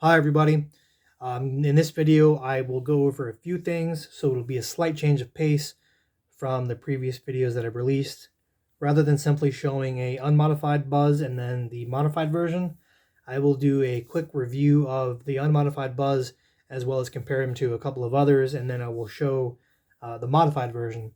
Hi everybody. In this video I will go over a few things, so it'll be a slight change of pace from the previous videos that I've released. Rather than simply showing a unmodified Buzz and then the modified version, I will do a quick review of the unmodified Buzz as well as compare him to a couple of others, and then I will show the modified version.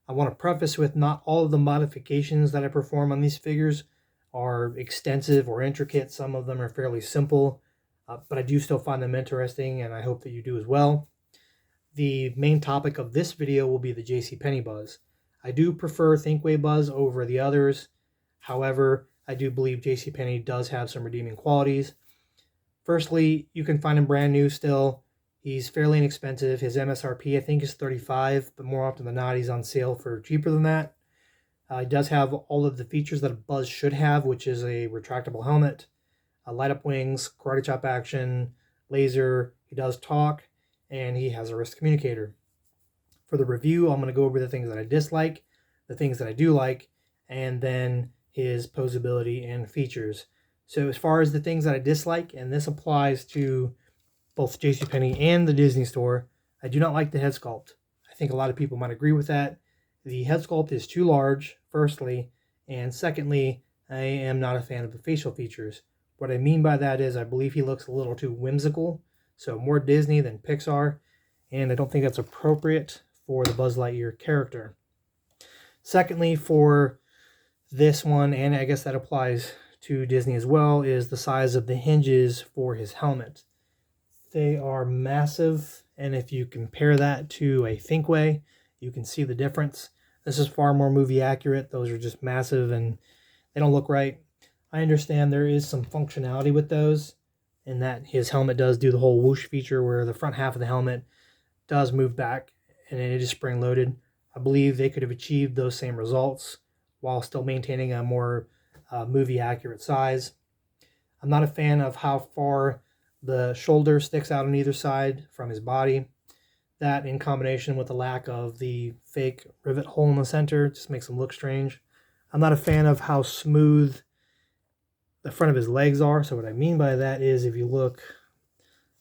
I want to preface with not all of the modifications that I perform on these figures are extensive or intricate. Some of them are fairly simple. But I do still find them interesting, and I hope that you do as well. The main topic of this video will be the JCPenny Buzz. I do prefer Thinkway Buzz over the others. However, I do believe JCPenny does have some redeeming qualities. Firstly, you can find him brand new still. He's fairly inexpensive. His MSRP I think is $35, but more often than not he's on sale for cheaper than that. He does have all of the features that a Buzz should have, which is a retractable helmet, light up wings, karate chop action, laser. He does talk, and he has a wrist communicator. For the review, I'm going to go over the things that I dislike, the things that I do like, and then his posability and features. So as far as the things that I dislike, and this applies to both JCPenney and the Disney Store, I do not like the head sculpt. I think a lot of people might agree with that. The head sculpt is too large, firstly, and secondly, I am not a fan of the facial features. What I mean by that is I believe he looks a little too whimsical, so more Disney than Pixar, and I don't think that's appropriate for the Buzz Lightyear character. Secondly, for this one, and I guess that applies to Disney as well, is the size of the hinges for his helmet. They are massive, and if you compare that to a Thinkway, you can see the difference. This is far more movie accurate. Those are just massive and they don't look right. I understand there is some functionality with those, in that his helmet does do the whole whoosh feature where the front half of the helmet does move back and it is spring loaded. I believe they could have achieved those same results while still maintaining a more movie accurate size. I'm not a fan of how far the shoulder sticks out on either side from his body. That, in combination with the lack of the fake rivet hole in the center, just makes him look strange. I'm not a fan of how smooth the front of his legs are. So what I mean by that is, if you look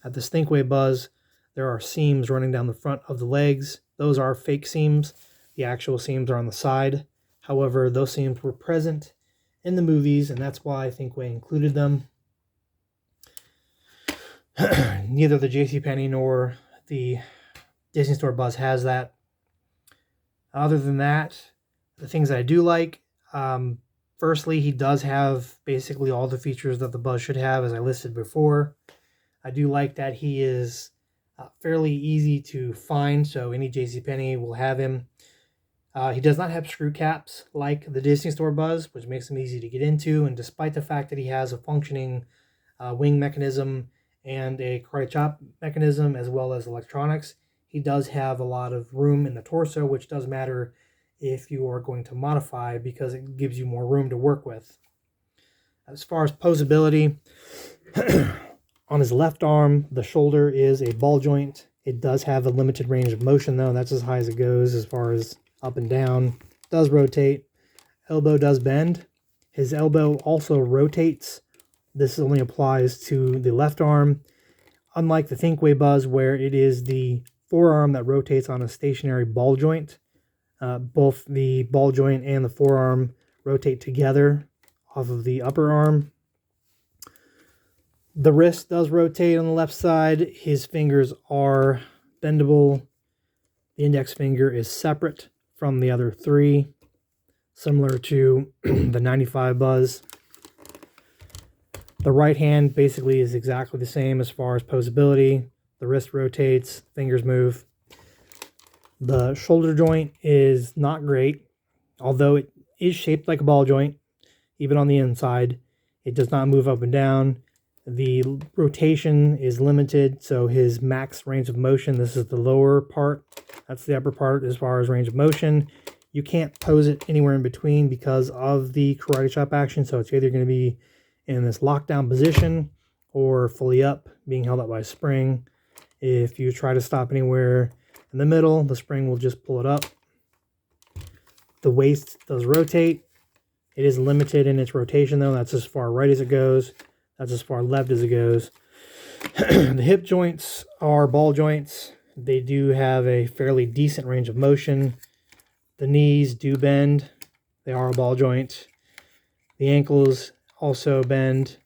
at this Thinkway Buzz, there are seams running down the front of the legs. Those are fake seams. The actual seams are on the side. However, those seams were present in the movies, and that's why Thinkway included them. Neither the JCPenney nor the Disney Store Buzz has that. Other than that, the things that I do like, firstly, he does have basically all the features that the Buzz should have, as I listed before. I do like that he is fairly easy to find, so any JCPenney will have him. He does not have screw caps like the Disney Store Buzz, which makes him easy to get into, and despite the fact that he has a functioning wing mechanism and a karate chop mechanism as well as electronics, he does have a lot of room in the torso, which does matter if you are going to modify, because it gives you more room to work with. As far as posability, on his left arm, the shoulder is a ball joint. It does have a limited range of motion, though. That's as high as it goes as far as up and down. It does rotate. Elbow does bend. His elbow also rotates. This only applies to the left arm. Unlike the Thinkway Buzz, where it is the forearm that rotates on a stationary ball joint, both the ball joint and the forearm rotate together off of the upper arm. The wrist does rotate on the left side. His fingers are bendable. The index finger is separate from the other three, similar to the 95 Buzz. The right hand basically is exactly the same as far as posability. The wrist rotates, fingers move. The shoulder joint is not great, although it is shaped like a ball joint, even on the inside. It does not move up and down. The rotation is limited, so his max range of motion, this is the lower part, that's the upper part as far as range of motion. You can't pose it anywhere in between because of the karate chop action, so it's either going to be in this lockdown position or fully up, being held up by a spring. If you try to stop anywhere in the middle, the spring will just pull it up. The waist does rotate. It is limited in its rotation, though. That's as far right as it goes. That's as far left as it goes. The hip joints are ball joints. They do have a fairly decent range of motion. The knees do bend. They are a ball joint. The ankles also bend.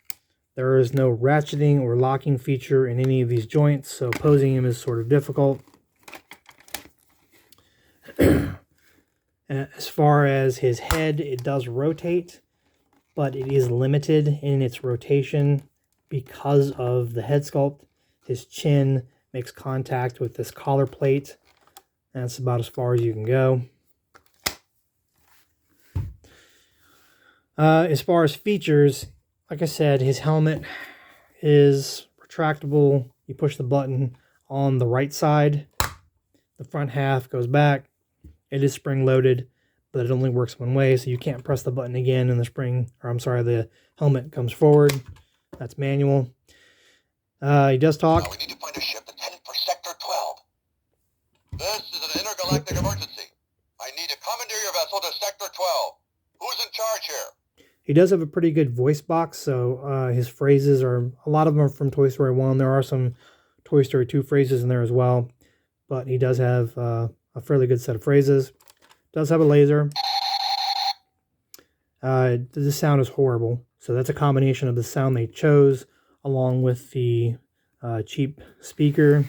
There is no ratcheting or locking feature in any of these joints, so posing him is sort of difficult. As far as his head, it does rotate, but it is limited in its rotation because of the head sculpt. His chin makes contact with this collar plate. That's about as far as you can go. As far as features, like I said, his helmet is retractable. You push the button on the right side. The front half goes back. It is spring-loaded, but it only works one way, so you can't press the button again and the helmet comes forward. That's manual. He does talk. We need to find a ship that's headed for Sector 12. This is an intergalactic emergency. I need to commandeer your vessel to Sector 12. Who's in charge here? He does have a pretty good voice box, so his phrases a lot of them are from Toy Story 1. There are some Toy Story 2 phrases in there as well, but he does have a fairly good set of phrases. Does have a laser. The sound is horrible, so that's a combination of the sound they chose along with the cheap speaker.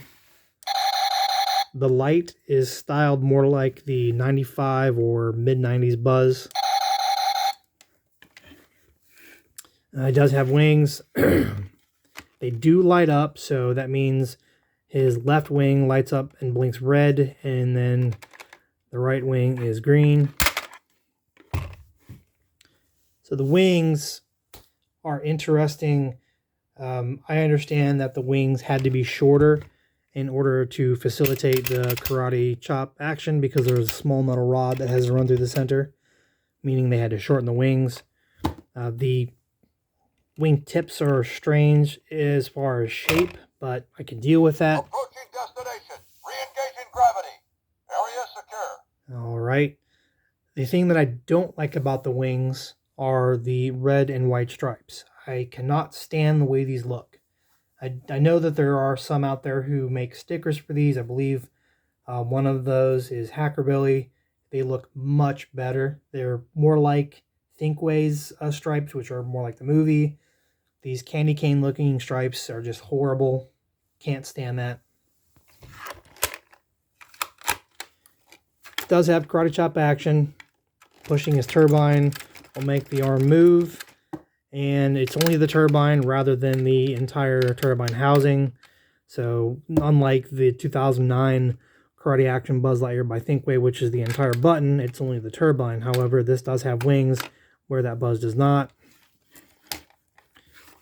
The light is styled more like the 95 or mid-90s Buzz. He does have wings. They do light up, so that means his left wing lights up and blinks red, and then the right wing is green. So the wings are interesting. I understand that the wings had to be shorter in order to facilitate the karate chop action because there's a small metal rod that has to run through the center, meaning they had to shorten the wings. The wing tips are strange as far as shape, but I can deal with that. Approaching destination. Re-engaging gravity. Area secure. All right. The thing that I don't like about the wings are the red and white stripes. I cannot stand the way these look. I know that there are some out there who make stickers for these. I believe one of those is Hackerbilly. They look much better. They're more like Thinkway's stripes, which are more like the movie. These candy cane looking stripes are just horrible. Can't stand that. It does have karate chop action. Pushing his turbine will make the arm move. And it's only the turbine rather than the entire turbine housing. So unlike the 2009 Karate Action Buzz Lightyear by Thinkway, which is the entire button, it's only the turbine. However, this does have wings where that Buzz does not.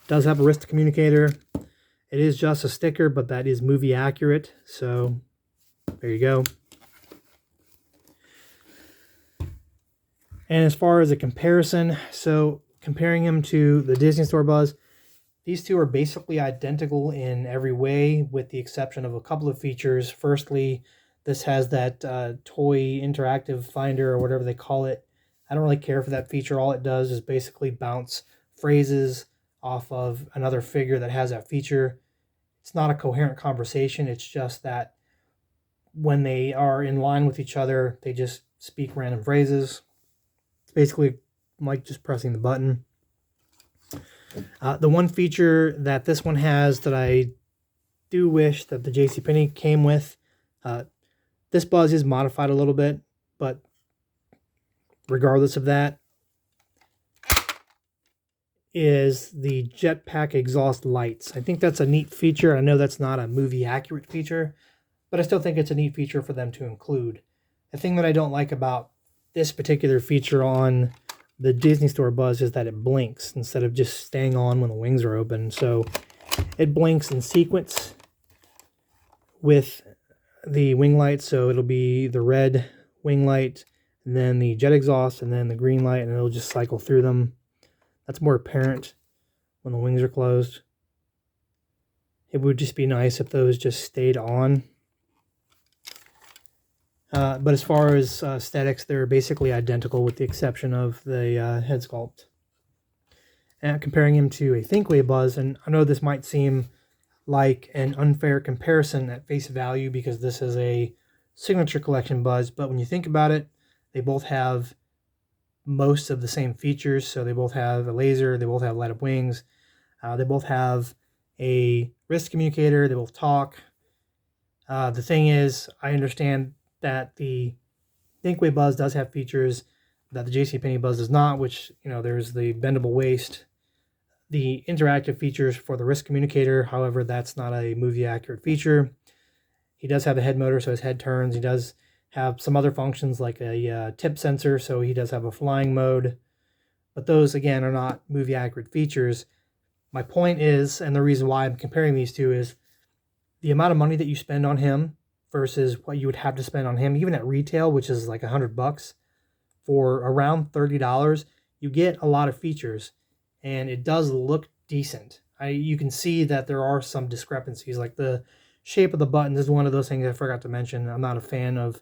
Does have a wrist communicator. It is just a sticker, but that is movie accurate. So there you go. And as far as a comparison, so comparing him to the Disney Store Buzz, these two are basically identical in every way with the exception of a couple of features. Firstly, this has that toy interactive finder or whatever they call it. I don't really care for that feature. All it does is basically bounce phrases off of another figure that has that feature. It's not a coherent conversation. It's just that when they are in line with each other, they just speak random phrases. It's basically like just pressing the button. The one feature that this one has that I do wish that the JCPenny came with, this Buzz is modified a little bit, but regardless of that, is the Jetpack exhaust lights. I think that's a neat feature. I know that's not a movie accurate feature, but I still think it's a neat feature for them to include. The thing that I don't like about this particular feature on the Disney Store Buzz is that it blinks instead of just staying on when the wings are open. So it blinks in sequence with the wing light. So it'll be the red wing light, and then the jet exhaust, and then the green light, and it'll just cycle through them. That's more apparent when the wings are closed. It would just be nice if those just stayed on. But as far as aesthetics, they're basically identical with the exception of the head sculpt. And comparing him to a Thinkway Buzz, and I know this might seem like an unfair comparison at face value because this is a signature collection Buzz, but when you think about it, they both have most of the same features. So they both have a laser, they both have light up wings, they both have a wrist communicator, they both talk. The thing is, I understand that the Thinkway Buzz does have features that the JCPenny Buzz does not, which, there's the bendable waist, the interactive features for the wrist communicator. However, that's not a movie accurate feature. He does have a head motor, so his head turns. He does have some other functions like a tip sensor, so he does have a flying mode. But those, again, are not movie accurate features. My point is, and the reason why I'm comparing these two is the amount of money that you spend on him versus what you would have to spend on him, even at retail, which is like $100, for around $30, you get a lot of features, and it does look decent. You can see that there are some discrepancies, like the shape of the buttons is one of those things I forgot to mention. I'm not a fan of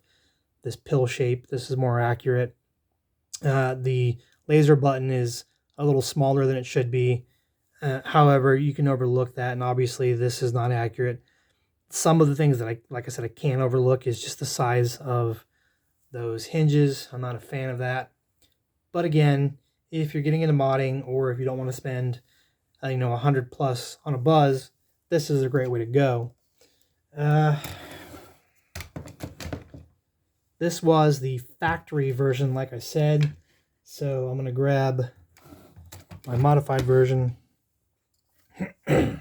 this pill shape. This is more accurate. The laser button is a little smaller than it should be. However, you can overlook that, and obviously this is not accurate. Some of the things that I can't overlook is just the size of those hinges. I'm not a fan of that. But again, if you're getting into modding, or if you don't want to spend, $100+ on a Buzz, this is a great way to go. This was the factory version, like I said. So I'm going to grab my modified version. They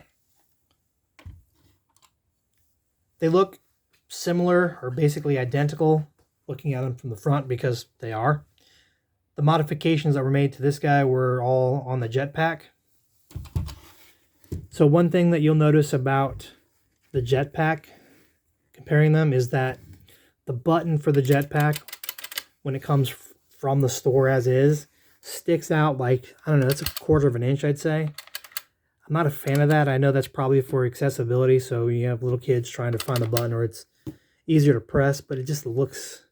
look similar or basically identical looking at them from the front, because they are. The modifications that were made to this guy were all on the Jetpack. So one thing that you'll notice about the Jetpack, comparing them, is that the button for the Jetpack, when it comes from the store as is, sticks out like, I don't know, that's 1/4 of an inch, I'd say. I'm not a fan of that. I know that's probably for accessibility, so you have little kids trying to find the button, or it's easier to press, but it just looks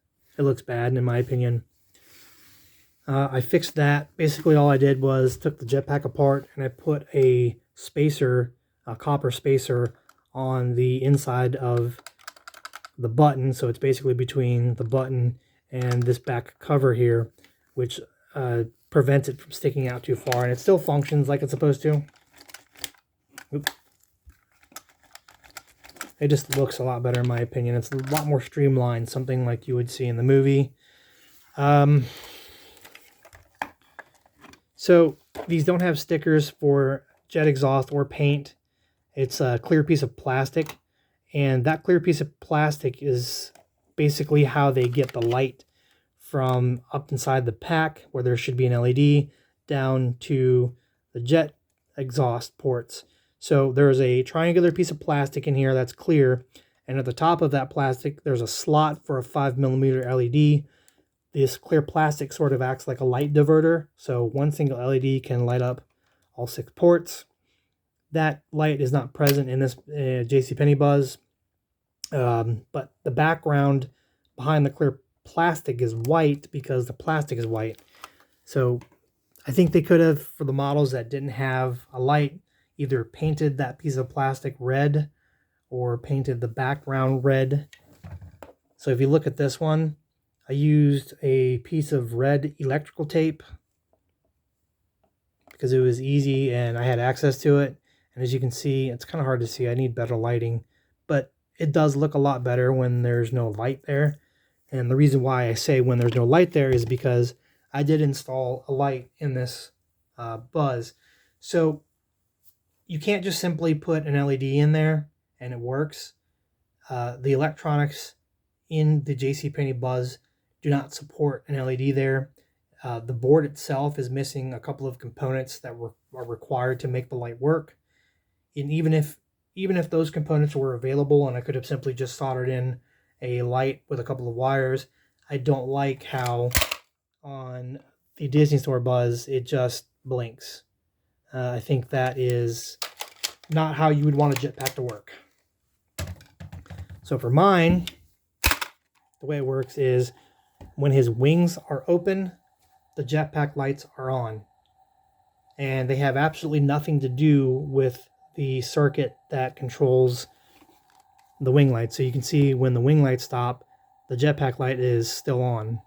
bad in my opinion. I fixed that. Basically all I did was took the Jetpack apart and I put a spacer, a copper spacer, on the inside of the button, so it's basically between the button and this back cover here, which prevents it from sticking out too far, and it still functions like it's supposed to. Oops. It just looks a lot better in my opinion. It's a lot more streamlined, something like you would see in the movie. So these don't have stickers for jet exhaust or paint. It's a clear piece of plastic, and that clear piece of plastic is basically how they get the light from up inside the pack, where there should be an LED, down to the jet exhaust ports. So there's a triangular piece of plastic in here that's clear, and at the top of that plastic there's a slot for a 5mm LED. This clear plastic sort of acts like a light diverter, so one single LED can light up all 6 ports. That light is not present in this JCPenny Buzz, but the background behind the clear plastic is white because the plastic is white. So I think they could have, for the models that didn't have a light, either painted that piece of plastic red or painted the background red. So if you look at this one, I used a piece of red electrical tape because it was easy and I had access to it. And as you can see, it's kind of hard to see. I need better lighting, but it does look a lot better when there's no light there. And the reason why I say when there's no light there is because I did install a light in this Buzz. So you can't just simply put an LED in there and it works. The electronics in the JCPenny Buzz do not support an LED there. The board itself is missing a couple of components that are required to make the light work. And even if those components were available and I could have simply just soldered in a light with a couple of wires, I don't like how on the Disney Store Buzz it just blinks. I think that is not how you would want a Jetpack to work. So for mine, the way it works is when his wings are open, the Jetpack lights are on. And they have absolutely nothing to do with the circuit that controls the wing light. So you can see when the wing lights stop, the jetpack light is still on.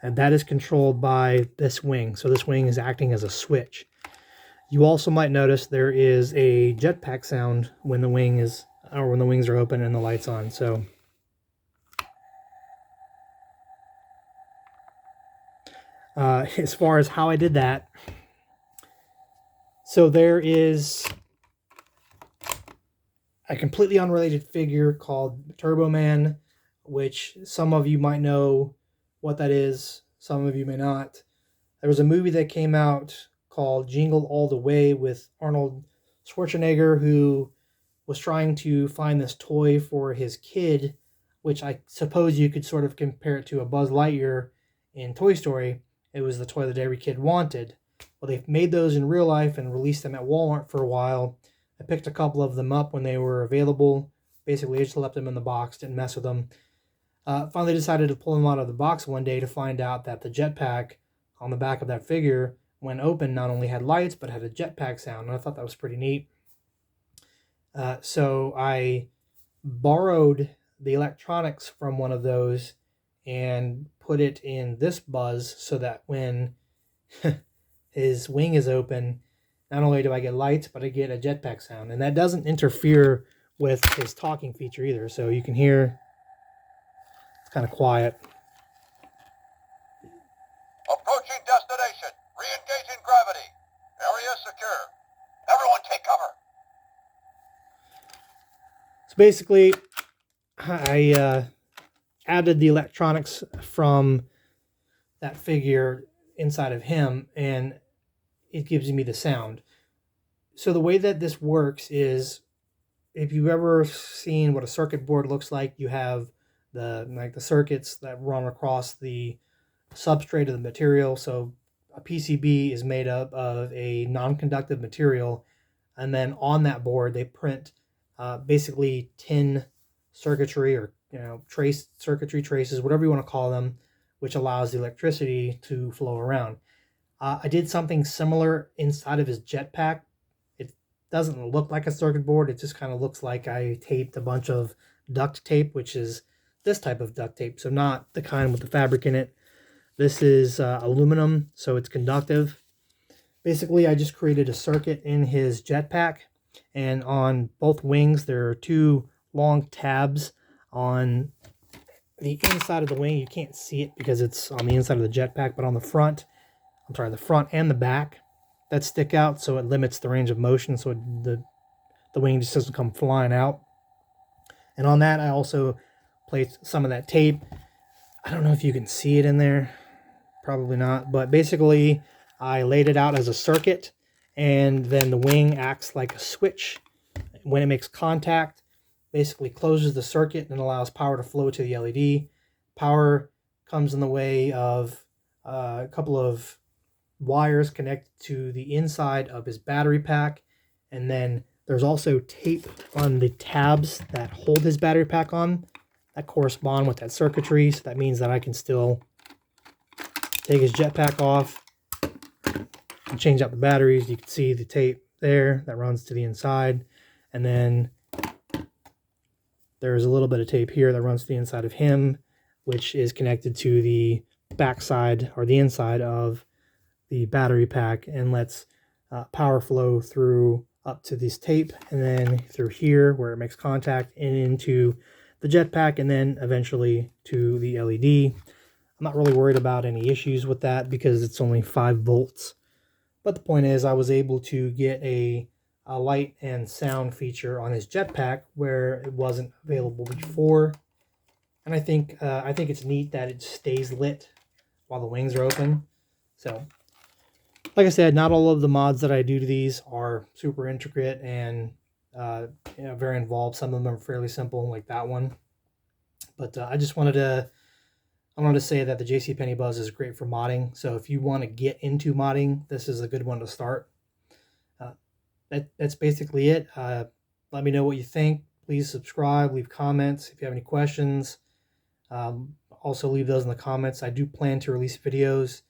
And that is controlled by this wing. So this wing is acting as a switch. You also might notice there is a jetpack sound when the wing is, or when the wings are open and the light's on. So as far as how I did that, so there is a completely unrelated figure called Turbo Man, which some of you might know what that is, some of you may not. There was a movie that came out called Jingle All the Way with Arnold Schwarzenegger, who was trying to find this toy for his kid, which I suppose you could sort of compare it to a Buzz Lightyear in Toy Story. It was the toy that every kid wanted. Well, they've made those in real life and released them at Walmart for a while. I picked a couple of them up when they were available. Basically, I just left them in the box, didn't mess with them. Finally decided to pull them out of the box one day to find out that the jetpack on the back of that figure, when open, not only had lights, but had a jetpack sound. And I thought that was pretty neat. So I borrowed the electronics from one of those and put it in this Buzz so that when his wing is open, not only do I get lights, but I get a jetpack sound. And that doesn't interfere with his talking feature either. So you can hear it's kind of quiet. Approaching destination. Re-engaging gravity. Area secure. Everyone take cover. So basically, I added the electronics from that figure inside of him, and it gives me the sound. So the way that this works is, if you've ever seen what a circuit board looks like, you have the circuits that run across the substrate of the material. So a PCB is made up of a non-conductive material, and then on that board they print basically tin circuitry, or trace circuitry, traces, whatever you want to call them, which allows the electricity to flow around. I did something similar inside of his jetpack. It doesn't look like a circuit board. It just kind of looks like I taped a bunch of duct tape, which is this type of duct tape. So not the kind with the fabric in it. This is aluminum, so it's conductive. Basically, I just created a circuit in his jetpack, and on both wings there are two long tabs on the inside of the wing. You can't see it because it's on the inside of the jetpack, but on the front, the front and the back, that stick out, so it limits the range of motion, so the wing just doesn't come flying out. And on that, I also placed some of that tape. I don't know if you can see it in there, probably not, but basically I laid it out as a circuit, and then the wing acts like a switch. When it makes contact, basically closes the circuit and allows power to flow to the LED. Power comes in the way of a couple of wires connected to the inside of his battery pack, and then there's also tape on the tabs that hold his battery pack on that correspond with that circuitry. So that means that I can still take his jetpack off and change out the batteries. You can see the tape there that runs to the inside, and then there's a little bit of tape here that runs to the inside of him, which is connected to the backside or the inside of the battery pack, and lets power flow through up to this tape, and then through here where it makes contact and into the jetpack, and then eventually to the LED. I'm not really worried about any issues with that because it's only 5 volts. But the point is, I was able to get a light and sound feature on his jetpack where it wasn't available before. And I think it's neat that it stays lit while the wings are open. So, like I said, not all of the mods that I do to these are super intricate and very involved. Some of them are fairly simple, like that one. But I wanted to say that the JCPenny Buzz is great for modding. So if you want to get into modding, this is a good one to start. That's basically it. Let me know what you think. Please subscribe, leave comments if you have any questions. Also leave those in the comments. I do plan to release videos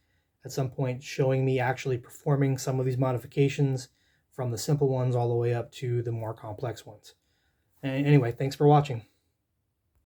at some point showing me actually performing some of these modifications from the simple ones all the way up to the more complex ones. And anyway, thanks for watching.